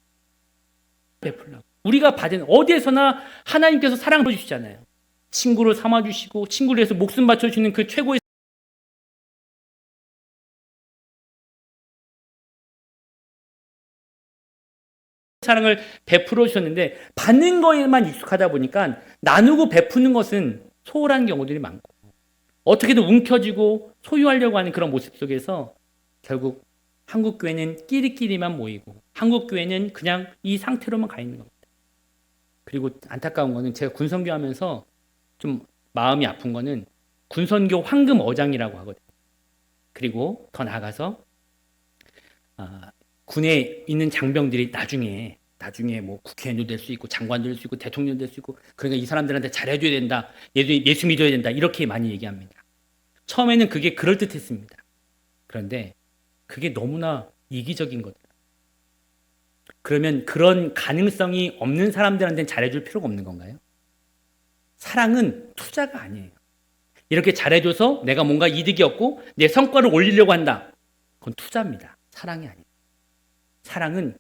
베풀라고. 우리가 받은 어디에서나 하나님께서 사랑을 주시잖아요. 친구를 삼아 주시고 친구를 위해서 목숨 바쳐 주시는 그 최고의 사랑을 베풀어 주셨는데 받는 거에만 익숙하다 보니까 나누고 베푸는 것은 소홀한 경우들이 많고 어떻게든 움켜쥐고 소유하려고 하는 그런 모습 속에서 결국 한국 교회는 끼리끼리만 모이고 한국 교회는 그냥 이 상태로만 가 있는 겁니다. 그리고 안타까운 거는 제가 군선교 하면서 좀 마음이 아픈 거는 군선교 황금 어장이라고 하거든요. 그리고 더 나아가서 군에 있는 장병들이 나중에 뭐 국회의원도 될 수 있고 장관도 될 수 있고 대통령도 될 수 있고 그러니까 이 사람들한테 잘해줘야 된다. 예수 믿어야 된다. 이렇게 많이 얘기합니다. 처음에는 그게 그럴듯했습니다. 그런데 그게 너무나 이기적인 거죠. 그러면 그런 가능성이 없는 사람들한테는 잘해줄 필요가 없는 건가요? 사랑은 투자가 아니에요. 이렇게 잘해줘서 내가 뭔가 이득이 없고 내 성과를 올리려고 한다. 그건 투자입니다. 사랑이 아니에요. 사랑은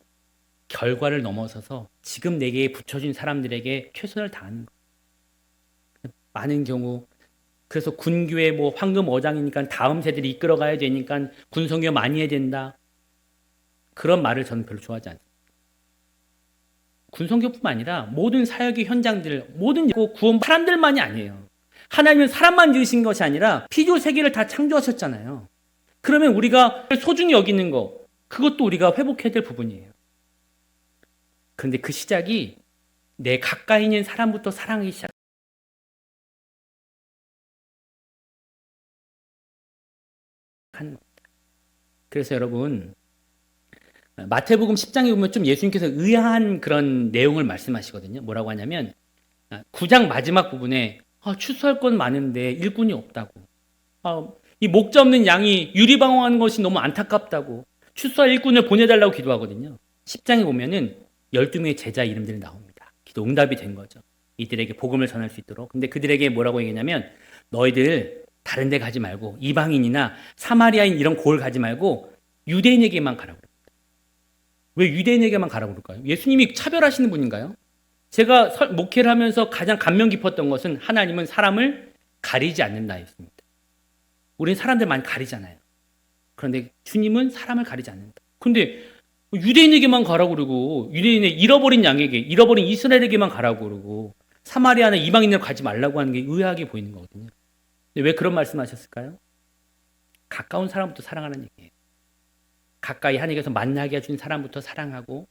결과를 넘어서서 지금 내게 붙여준 사람들에게 최선을 다하는 거예요. 많은 경우 그래서 군교회 뭐 황금 어장이니까 다음 세대를 이끌어가야 되니까 군성교 많이 해야 된다. 그런 말을 저는 별로 좋아하지 않습니다. 군성교뿐만 아니라 모든 사역의 현장들, 모든 구원 사람들만이 아니에요. 하나님은 사람만 지으신 것이 아니라 피조 세계를 다 창조하셨잖아요. 그러면 우리가 소중히 여기는 거, 그것도 우리가 회복해야 될 부분이에요. 그런데 그 시작이 내 가까이 있는 사람부터 사랑하기 시작합니다. 그래서 여러분 마태복음 10장에 보면 좀 예수님께서 의아한 그런 내용을 말씀하시거든요. 뭐라고 하냐면 9장 마지막 부분에 추수할 건 많은데 일꾼이 없다고, 이 목자 없는 양이 유리방황하는 것이 너무 안타깝다고 추수할 일꾼을 보내달라고 기도하거든요. 10장에 보면은 12명의 제자 이름들이 나옵니다. 기도 응답이 된 거죠. 이들에게 복음을 전할 수 있도록. 근데 그들에게 뭐라고 얘기냐면 너희들 다른 데 가지 말고 이방인이나 사마리아인 이런 곳을 가지 말고 유대인에게만 가라고 그럽니다. 왜 유대인에게만 가라고 그럴까요? 예수님이 차별하시는 분인가요? 제가 목회를 하면서 가장 감명 깊었던 것은 하나님은 사람을 가리지 않는다 했습니다. 우리는 사람들 많이 가리잖아요. 그런데 주님은 사람을 가리지 않는다. 근데 유대인에게만 가라고 그러고 유대인의 잃어버린 양에게, 잃어버린 이스라엘에게만 가라고 그러고 사마리아나 이방인으로 가지 말라고 하는 게 의아하게 보이는 거거든요. 왜 그런 말씀하셨을까요? 가까운 사람부터 사랑하는 얘기예요. 가까이 하나님께서 만나게 해준 사람부터 사랑하고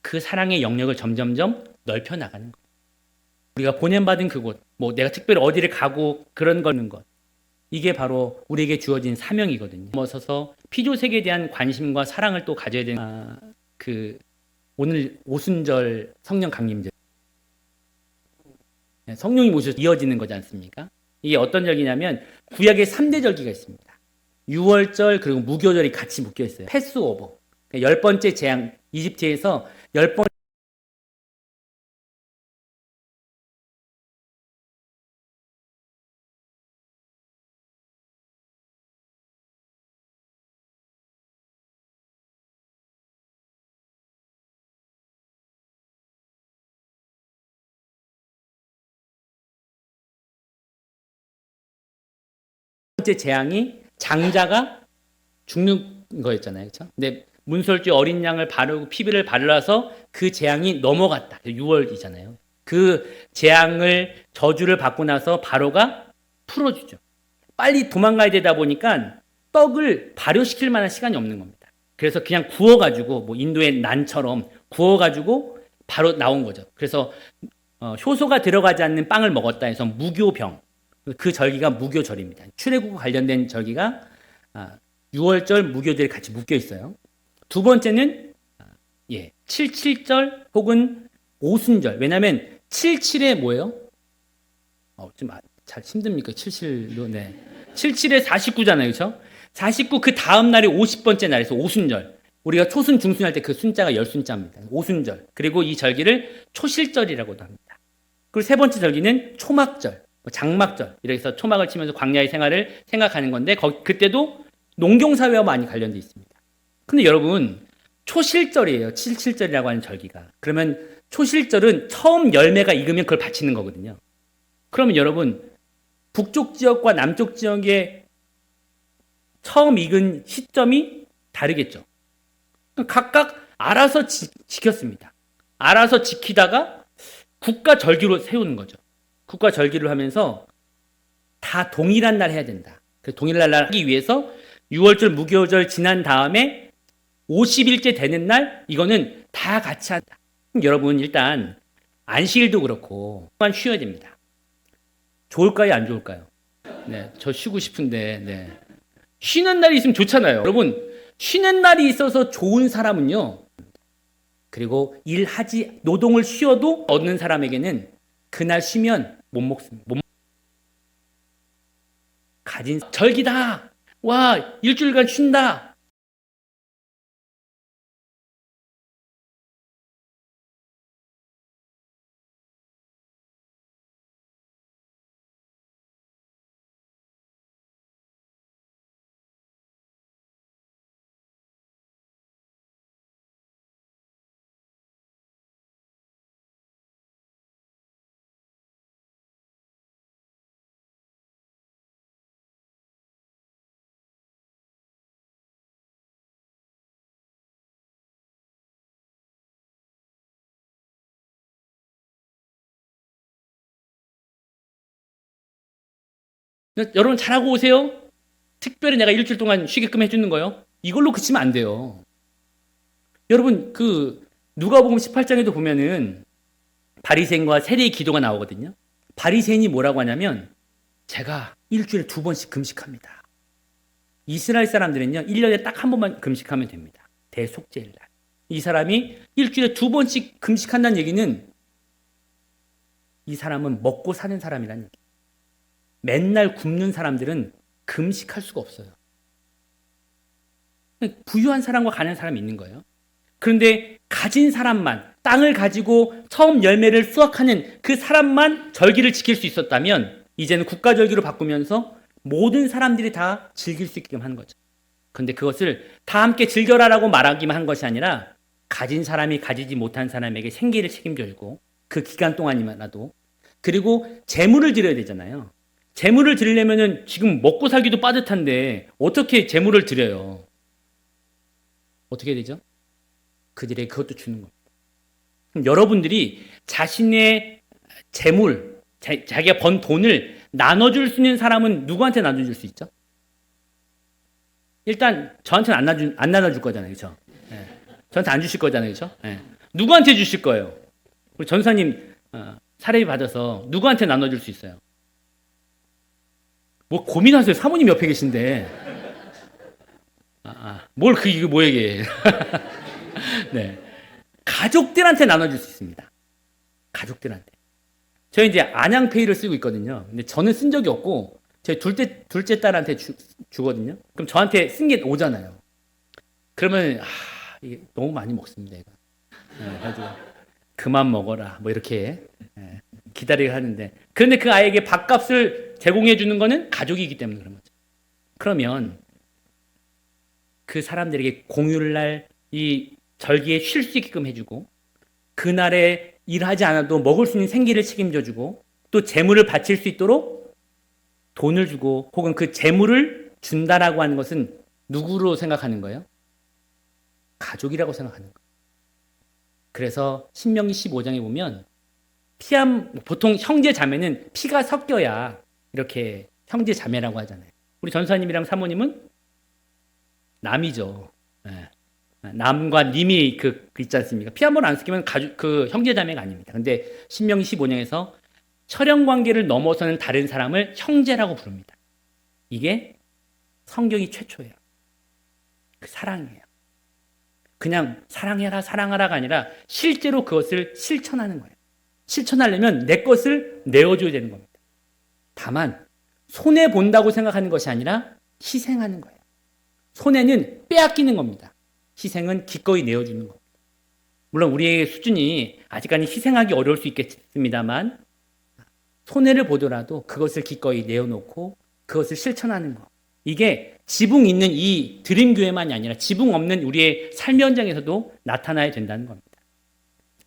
그 사랑의 영역을 점점점 넓혀 나가는 거예요. 우리가 보냄받은 그곳, 뭐 내가 특별히 어디를 가고 그런 거는 것, 이게 바로 우리에게 주어진 사명이거든요. 넘어서서 피조 세계에 대한 관심과 사랑을 또 가져야 되는 오늘 오순절 성령 강림절, 성령이 모셔서 이어지는 거지 않습니까? 이게 어떤 절기냐면 구약에 3대 절기가 있습니다. 유월절 그리고 무교절이 같이 묶여 있어요. 패스오버, 10번째 재앙, 이집트에서 10번 번째 재앙이 장자가 죽는 거였잖아요. 그렇죠? 근데 문설주 어린 양을 바르고 피비를 발라서 그 재앙이 넘어갔다. 6월이잖아요. 그 재앙을 저주를 받고 나서 바로가 풀어주죠. 빨리 도망가야 되다 보니까 떡을 발효시킬 만한 시간이 없는 겁니다. 그래서 그냥 구워가지고 뭐 인도의 난처럼 구워가지고 바로 나온 거죠. 그래서 효소가 들어가지 않는 빵을 먹었다 해서 무교병, 그 절기가 무교절입니다. 출애굽과 관련된 절기가 6월절 무교절이 같이 묶여 있어요. 두 번째는 77절 혹은 오순절. 왜냐하면 77에 뭐예요? 좀 잘 힘듭니까? 77로 77에 49잖아요, 그렇죠? 49 그 다음 날이 50번째 날에서 오순절. 우리가 초순, 중순 할 때 그 순자가 열순자입니다. 오순절. 그리고 이 절기를 초실절이라고도 합니다. 그리고 세 번째 절기는 초막절, 장막절. 이렇게 해서 초막을 치면서 광야의 생활을 생각하는 건데 그때도 농경사회와 많이 관련되어 있습니다. 근데 여러분 초실절이에요. 칠칠절이라고 하는 절기가. 그러면 초실절은 처음 열매가 익으면 그걸 바치는 거거든요. 그러면 여러분 북쪽 지역과 남쪽 지역의 처음 익은 시점이 다르겠죠. 각각 알아서 지켰습니다. 알아서 지키다가 국가 절기로 세우는 거죠. 국가 절기를 하면서 다 동일한 날 해야 된다. 그래서 동일한 날 하기 위해서 6월절 무교절 지난 다음에 50일째 되는 날 이거는 다 같이 한다. 여러분 일단 안식일도 그렇고 만 쉬어야 됩니다. 좋을까요? 안 좋을까요? 네, 저 쉬고 싶은데 네. 쉬는 날이 있으면 좋잖아요. 여러분 쉬는 날이 있어서 좋은 사람은요. 그리고 일하지 노동을 쉬어도 얻는 사람에게는 그날 쉬면 못 먹습니다. 가진 절기다. 와 일주일간 쉰다. 여러분 잘하고 오세요. 특별히 내가 일주일 동안 쉬게끔 해주는 거요. 이걸로 그치면 안 돼요. 여러분 그 누가복음 18장에도 보면은 바리새인과 세리의 기도가 나오거든요. 바리새인이 뭐라고 하냐면 제가 일주일에 2번씩 금식합니다. 이스라엘 사람들은요 1년에 딱 한 번만 금식하면 됩니다. 대속죄일 날. 이 사람이 일주일에 2번씩 금식한다는 얘기는 이 사람은 먹고 사는 사람이라는 얘기예요. 맨날 굶는 사람들은 금식할 수가 없어요. 부유한 사람과 가난한 사람이 있는 거예요. 그런데 가진 사람만 땅을 가지고 처음 열매를 수확하는 그 사람만 절기를 지킬 수 있었다면 이제는 국가절기로 바꾸면서 모든 사람들이 다 즐길 수 있게끔 하는 거죠. 그런데 그것을 다 함께 즐겨라라고 말하기만 한 것이 아니라 가진 사람이 가지지 못한 사람에게 생계를 책임져주고 그 기간 동안이라도 그리고 재물을 드려야 되잖아요. 재물을 드리려면은 지금 먹고 살기도 빠듯한데 어떻게 재물을 드려요? 어떻게 해야 되죠? 그들에게 그것도 주는 겁니다. 그럼 여러분들이 자신의 재물, 자기가 번 돈을 나눠줄 수 있는 사람은 누구한테 나눠줄 수 있죠? 일단 저한테는 안 나눠줄 거잖아요, 그렇죠? 네. 저한테 안 주실 거잖아요, 그렇죠? 네. 누구한테 주실 거예요? 우리 전사님 사례비 받아서 누구한테 나눠줄 수 있어요? 뭐 고민하세요. 사모님 옆에 계신데. 이게 뭐 얘기해. 네. 가족들한테 나눠줄 수 있습니다. 가족들한테. 저희 이제 안양페이를 쓰고 있거든요. 근데 저는 쓴 적이 없고, 저희 둘째 딸한테 주거든요. 그럼 저한테 쓴 게 오잖아요. 그러면, 이게 너무 많이 먹습니다, 이거. 네, 그래가지고, 그만 먹어라. 뭐 이렇게 기다리게 하는데. 그런데 그 아이에게 밥값을 제공해 주는 거는 가족이기 때문에 그런 거죠. 그러면 그 사람들에게 공휴일날 이 절기에 쉴 수 있게끔 해주고 그날에 일하지 않아도 먹을 수 있는 생계를 책임져 주고 또 재물을 바칠 수 있도록 돈을 주고 혹은 그 재물을 준다라고 하는 것은 누구로 생각하는 거예요? 가족이라고 생각하는 거예요. 그래서 신명기 15장에 보면 보통 형제 자매는 피가 섞여야 이렇게 형제 자매라고 하잖아요. 우리 전사님이랑 사모님은 남이죠. 네. 남과 님이 그 있지 않습니까? 피 한 번 안 섞이면 그 형제 자매가 아닙니다. 근데 신명기 15장에서 혈연 관계를 넘어서는 다른 사람을 형제라고 부릅니다. 이게 성경이 최초예요. 그 사랑이에요. 그냥 사랑하라가 아니라 실제로 그것을 실천하는 거예요. 실천하려면 내 것을 내어줘야 되는 겁니다. 다만 손해 본다고 생각하는 것이 아니라 희생하는 거예요. 손해는 빼앗기는 겁니다. 희생은 기꺼이 내어주는 겁니다. 물론 우리의 수준이 아직까지 희생하기 어려울 수 있겠습니다만 손해를 보더라도 그것을 기꺼이 내어놓고 그것을 실천하는 것. 이게 지붕 있는 이 드림교회만이 아니라 지붕 없는 우리의 삶의 현장에서도 나타나야 된다는 겁니다.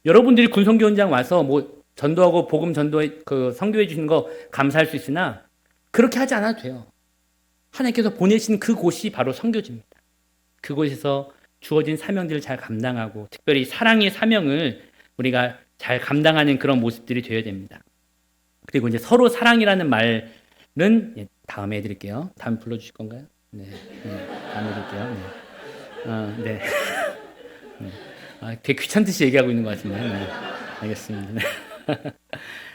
여러분들이 군성교 현장 와서 뭐 전도하고 복음 전도에 선교해 주시는 거 감사할 수 있으나 그렇게 하지 않아도 돼요. 하나님께서 보내신 그곳이 바로 선교지입니다. 그곳에서 주어진 사명들을 잘 감당하고 특별히 사랑의 사명을 우리가 잘 감당하는 그런 모습들이 되어야 됩니다. 그리고 이제 서로 사랑이라는 말은 다음에 해드릴게요. 다음 불러주실 건가요? 네, 다음에 해드릴게요. 네. 되게 귀찮듯이 얘기하고 있는 것 같은데. 네. 알겠습니다. 네.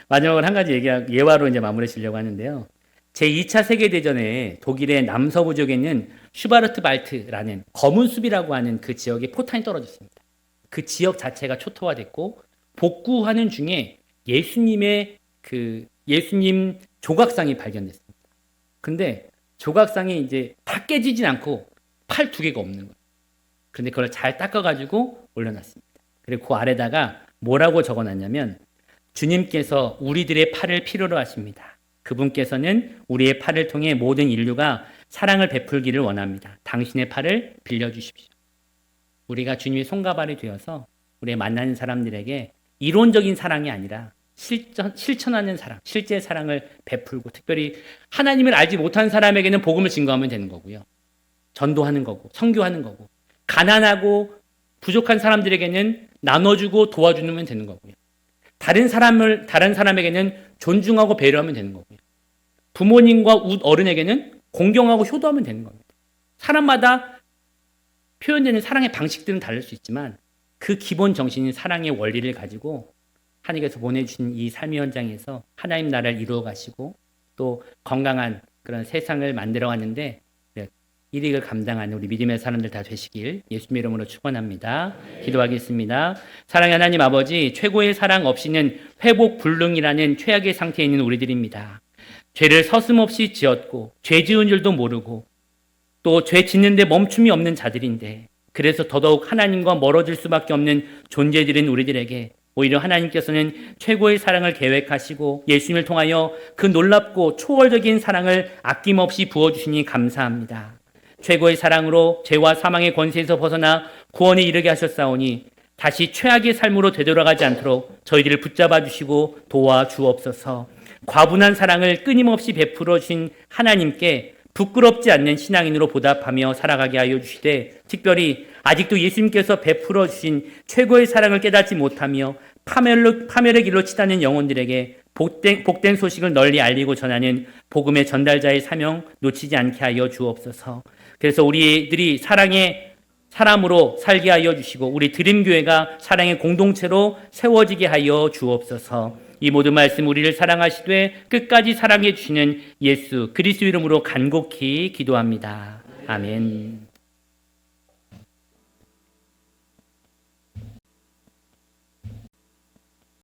마지막으로 한 가지 예화로 이제 마무리 지려고 하는데요. 제2차 세계대전에 독일의 남서부 지역에 있는 슈바르트발트라는 검은 숲이라고 하는 그 지역에 포탄이 떨어졌습니다. 그 지역 자체가 초토화됐고 복구하는 중에 예수님 조각상이 발견됐습니다. 근데 조각상이 이제 다 깨지진 않고 팔 두 개가 없는 거예요. 그런데 그걸 잘 닦아가지고 올려놨습니다. 그리고 그 아래다가 뭐라고 적어놨냐면 주님께서 우리들의 팔을 필요로 하십니다. 그분께서는 우리의 팔을 통해 모든 인류가 사랑을 베풀기를 원합니다. 당신의 팔을 빌려주십시오. 우리가 주님의 손과 발이 되어서 우리 만나는 사람들에게 이론적인 사랑이 아니라 실천하는 사랑, 실제 사랑을 베풀고 특별히 하나님을 알지 못한 사람에게는 복음을 증거하면 되는 거고요. 전도하는 거고 선교하는 거고 가난하고 부족한 사람들에게는 나눠주고 도와주면 되는 거고요. 다른 사람에게는 존중하고 배려하면 되는 거고요. 부모님과 어른에게는 공경하고 효도하면 되는 겁니다. 사람마다 표현되는 사랑의 방식들은 다를 수 있지만 그 기본 정신인 사랑의 원리를 가지고 하나님께서 보내주신 이 삶의 현장에서 하나님 나라를 이루어 가시고 또 건강한 그런 세상을 만들어 가는데 일익을 감당하는 우리 믿음의 사람들 다 되시길 예수님의 이름으로 축원합니다. 기도하겠습니다. 사랑의 하나님 아버지, 최고의 사랑 없이는 회복 불능이라는 최악의 상태에 있는 우리들입니다. 죄를 서슴없이 지었고 죄 지은 줄도 모르고 또 죄 짓는데 멈춤이 없는 자들인데 그래서 더더욱 하나님과 멀어질 수밖에 없는 존재들인 우리들에게 오히려 하나님께서는 최고의 사랑을 계획하시고 예수님을 통하여 그 놀랍고 초월적인 사랑을 아낌없이 부어주시니 감사합니다. 최고의 사랑으로 죄와 사망의 권세에서 벗어나 구원에 이르게 하셨사오니 다시 최악의 삶으로 되돌아가지 않도록 저희들을 붙잡아 주시고 도와주옵소서. 과분한 사랑을 끊임없이 베풀어 주신 하나님께 부끄럽지 않는 신앙인으로 보답하며 살아가게 하여 주시되 특별히 아직도 예수님께서 베풀어 주신 최고의 사랑을 깨닫지 못하며 파멸의 길로 치닫는 영혼들에게 복된 소식을 널리 알리고 전하는 복음의 전달자의 사명 놓치지 않게 하여 주옵소서. 그래서 우리들이 사랑의 사람으로 살게 하여 주시고 우리 드림교회가 사랑의 공동체로 세워지게 하여 주옵소서. 이 모든 말씀 우리를 사랑하시되 끝까지 사랑해 주시는 예수 그리스도 이름으로 간곡히 기도합니다. 아멘.